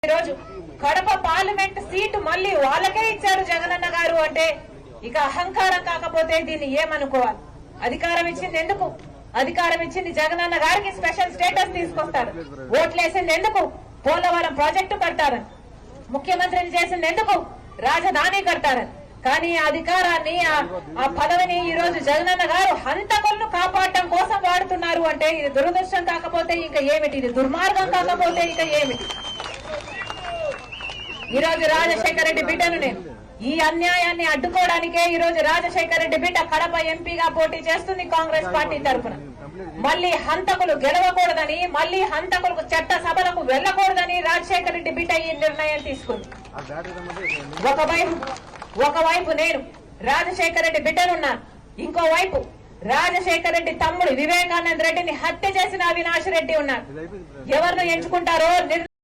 ఈరోజు Kadapa parliament seat మళ్ళీ వాళ్ళకే ఇచ్చారు జగనన్న గారు అంటే ఇక అహంకారం కాకపోతే దీన్ని ఏమనుకోవాలి? అధికారం ఇచ్చింది ఎందుకు? అధికారం ఇచ్చింది జగనన్న గారికి స్పెషల్ స్టేటస్ తీసుకొస్తారు. ఓట్లేసింది ఎందుకు? పోలవరం ప్రాజెక్టు కట్టారని. ముఖ్యమంత్రిని చేసింది ఎందుకు? రాజధాని కట్టారని. కానీ ఆ అధికారాన్ని ఆ పదవిని ఈ రోజు జగనన్న గారు హంతకులను కాపాడటం కోసం వాడుతున్నారు అంటే ఇది దురదృష్టం కాకపోతే ఇంకా ఏమిటి? ఇది దుర్మార్గం కాకపోతే ఇంకా ఏమిటి? ఈ రోజు రాజశేఖర రెడ్డి బిడ్డను నేను ఈ అన్యాయాన్ని అడ్డుకోవడానికే ఈ రోజు రాజశేఖర రెడ్డి బిడ్డ కడప ఎంపీగా పోటీ చేస్తుంది కాంగ్రెస్ పార్టీ తరఫున. మళ్లీ హంతకులు గెలవకూడదని, మళ్లీ హంతకులకు చట్ట సభలకు వెళ్లకూడదని రాజశేఖర రెడ్డి బిడ్డ ఈ నిర్ణయం తీసుకుంది. ఒకవైపు నేను రాజశేఖర రెడ్డి బిడ్డనున్నాను, ఇంకోవైపు రాజశేఖర రెడ్డి తమ్ముడు వివేకానంద రెడ్డిని హత్య చేసిన అవినాష్ రెడ్డి ఉన్నారు. ఎవరిని ఎంచుకుంటారో